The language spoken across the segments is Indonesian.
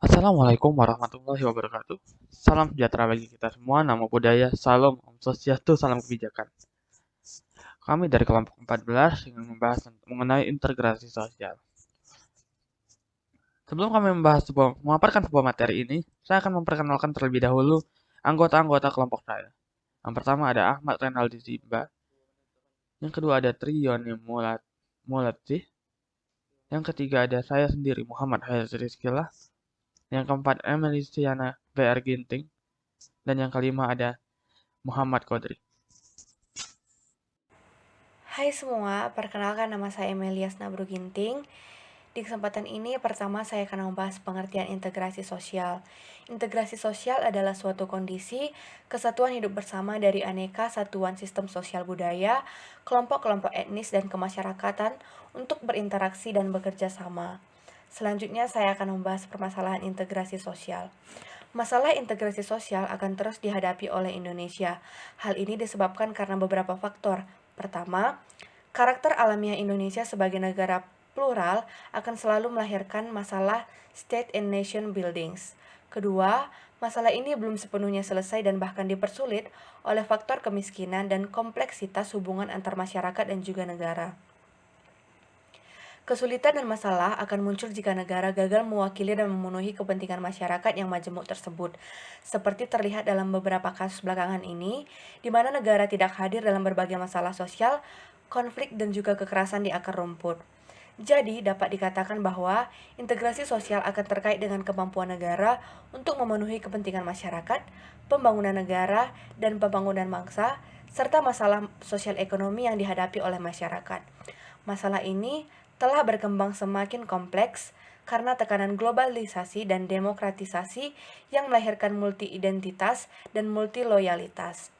Assalamualaikum warahmatullahi wabarakatuh. Salam sejahtera bagi kita semua, namo buddhaya, salam, om swastiastu, salam kebijakan. Kami dari kelompok 14 ingin membahas mengenai integrasi sosial. Sebelum kami memaparkan sebuah materi ini, saya akan memperkenalkan terlebih dahulu anggota-anggota kelompok saya. Yang pertama ada Ahmad Renaldi Simba, yang kedua ada Triyoni Mulatsi, yang ketiga ada saya sendiri Muhammad Hairil Rizkylah, yang keempat Emiliana VR Ginting, dan yang kelima ada Muhammad Kodri. Hai semua, perkenalkan nama saya Emelias Nabru Ginting. Di kesempatan ini, pertama saya akan membahas pengertian integrasi sosial. Integrasi sosial adalah suatu kondisi kesatuan hidup bersama dari aneka satuan sistem sosial budaya, kelompok-kelompok etnis dan kemasyarakatan untuk berinteraksi dan bekerja sama. Selanjutnya saya akan membahas permasalahan integrasi sosial. Masalah integrasi sosial akan terus dihadapi oleh Indonesia. Hal ini disebabkan karena beberapa faktor. Pertama, karakter alamiah Indonesia sebagai negara plural akan selalu melahirkan masalah state and nation buildings. Kedua, masalah ini belum sepenuhnya selesai dan bahkan dipersulit oleh faktor kemiskinan dan kompleksitas hubungan antar masyarakat dan juga negara. Kesulitan dan masalah akan muncul jika negara gagal mewakili dan memenuhi kepentingan masyarakat yang majemuk tersebut. Seperti terlihat dalam beberapa kasus belakangan ini, di mana negara tidak hadir dalam berbagai masalah sosial, konflik dan juga kekerasan di akar rumput. Jadi, dapat dikatakan bahwa integrasi sosial akan terkait dengan kemampuan negara untuk memenuhi kepentingan masyarakat, pembangunan negara, dan pembangunan bangsa, serta masalah sosial ekonomi yang dihadapi oleh masyarakat. Masalah ini telah berkembang semakin kompleks karena tekanan globalisasi dan demokratisasi yang melahirkan multi-identitas dan multi-loyalitas.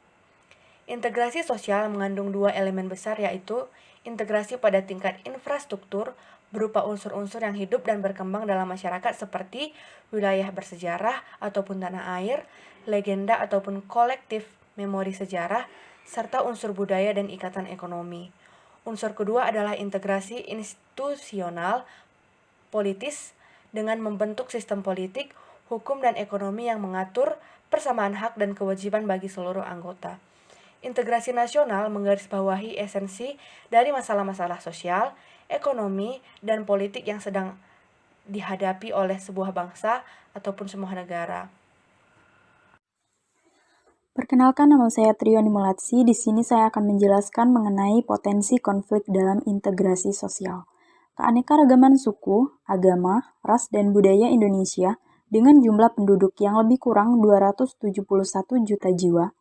Integrasi sosial mengandung dua elemen besar, yaitu integrasi pada tingkat infrastruktur berupa unsur-unsur yang hidup dan berkembang dalam masyarakat seperti wilayah bersejarah ataupun tanah air, legenda ataupun kolektif memori sejarah, serta unsur budaya dan ikatan ekonomi. Unsur kedua adalah integrasi institusional politis dengan membentuk sistem politik, hukum, dan ekonomi yang mengatur persamaan hak dan kewajiban bagi seluruh anggota. Integrasi nasional menggarisbawahi esensi dari masalah-masalah sosial, ekonomi, dan politik yang sedang dihadapi oleh sebuah bangsa ataupun sebuah negara. Perkenalkan, nama saya Triyoni Mulatsi. Di sini saya akan menjelaskan mengenai potensi konflik dalam integrasi sosial. Keanekaragaman suku, agama, ras, dan budaya Indonesia dengan jumlah penduduk yang lebih kurang 271 juta jiwa,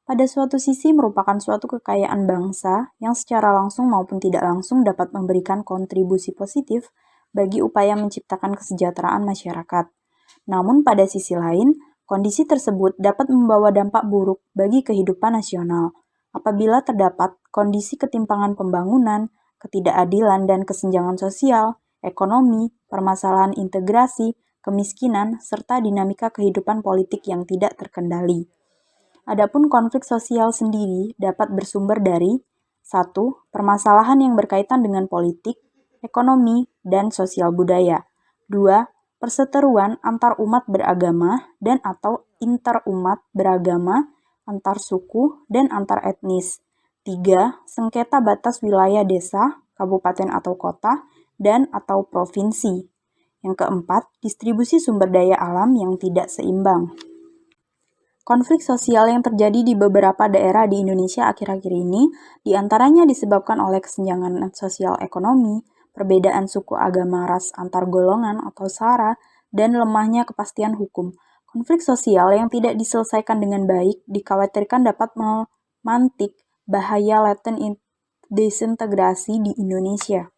pada suatu sisi merupakan suatu kekayaan bangsa yang secara langsung maupun tidak langsung dapat memberikan kontribusi positif bagi upaya menciptakan kesejahteraan masyarakat. Namun pada sisi lain, kondisi tersebut dapat membawa dampak buruk bagi kehidupan nasional apabila terdapat kondisi ketimpangan pembangunan, ketidakadilan dan kesenjangan sosial, ekonomi, permasalahan integrasi, kemiskinan, serta dinamika kehidupan politik yang tidak terkendali. Adapun konflik sosial sendiri dapat bersumber dari 1. Permasalahan yang berkaitan dengan politik, ekonomi, dan sosial budaya. 2. Perseteruan antar umat beragama dan atau interumat beragama, antar suku, dan antar etnis. 3. Sengketa batas wilayah desa, kabupaten atau kota, dan atau provinsi. Yang keempat, distribusi sumber daya alam yang tidak seimbang. Konflik sosial yang terjadi di beberapa daerah di Indonesia akhir-akhir ini diantaranya disebabkan oleh kesenjangan sosial ekonomi, perbedaan suku agama ras antar golongan atau SARA, dan lemahnya kepastian hukum. Konflik sosial yang tidak diselesaikan dengan baik dikhawatirkan dapat memantik bahaya laten disintegrasi di Indonesia.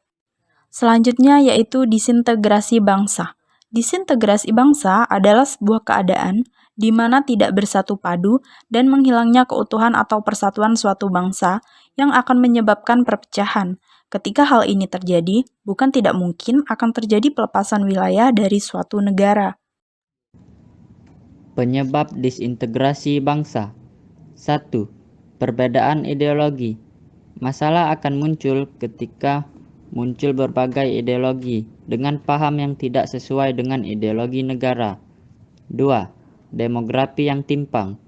Selanjutnya yaitu disintegrasi bangsa. Disintegrasi bangsa adalah sebuah keadaan di mana tidak bersatu padu dan menghilangnya keutuhan atau persatuan suatu bangsa yang akan menyebabkan perpecahan. Ketika hal ini terjadi, bukan tidak mungkin akan terjadi pelepasan wilayah dari suatu negara. Penyebab disintegrasi bangsa. 1. Perbedaan ideologi. Masalah akan muncul ketika muncul berbagai ideologi dengan paham yang tidak sesuai dengan ideologi negara. 2. Demografi yang timpang.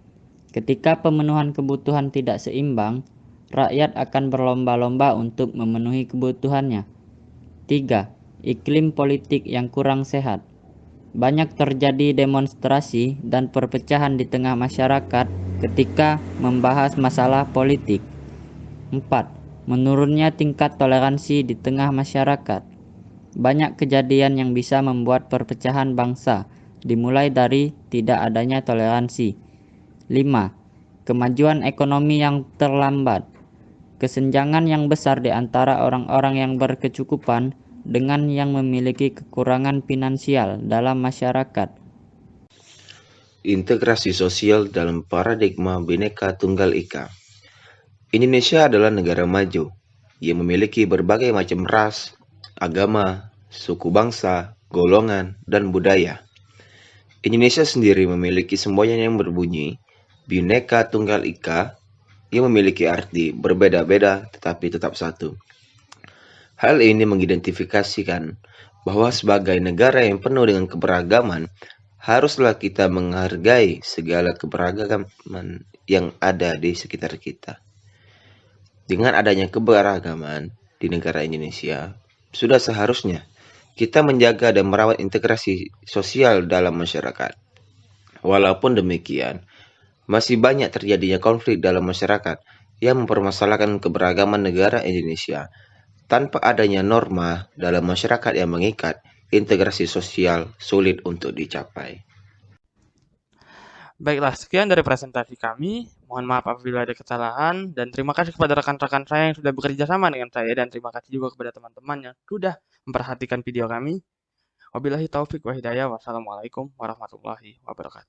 Ketika pemenuhan kebutuhan tidak seimbang, rakyat akan berlomba-lomba untuk memenuhi kebutuhannya. 3. Iklim politik yang kurang sehat. Banyak terjadi demonstrasi dan perpecahan di tengah masyarakat ketika membahas masalah politik. 4. Menurunnya tingkat toleransi di tengah masyarakat. Banyak kejadian yang bisa membuat perpecahan bangsa, dimulai dari tidak adanya toleransi. 5. Kemajuan ekonomi yang terlambat. Kesenjangan yang besar di antara orang-orang yang berkecukupan dengan yang memiliki kekurangan finansial dalam masyarakat. Integrasi sosial dalam paradigma Bhinneka Tunggal Ika. Indonesia adalah negara maju yang memiliki berbagai macam ras, agama, suku bangsa, golongan, dan budaya. Indonesia sendiri memiliki semboyan yang berbunyi Bhinneka Tunggal Ika yang memiliki arti berbeda-beda tetapi tetap satu. Hal ini mengidentifikasikan bahwa sebagai negara yang penuh dengan keberagaman, haruslah kita menghargai segala keberagaman yang ada di sekitar kita. Dengan adanya keberagaman di negara Indonesia, sudah seharusnya kita menjaga dan merawat integrasi sosial dalam masyarakat. Walaupun demikian, masih banyak terjadinya konflik dalam masyarakat yang mempermasalahkan keberagaman negara Indonesia. Tanpa adanya norma dalam masyarakat yang mengikat, integrasi sosial sulit untuk dicapai. Baiklah, sekian dari presentasi kami. Mohon maaf apabila ada kesalahan, dan terima kasih kepada rekan-rekan saya yang sudah bekerja sama dengan saya, dan terima kasih juga kepada teman-teman yang sudah memperhatikan video kami. Wabillahi taufik wa hidayah. Wassalamualaikum warahmatullahi wabarakatuh.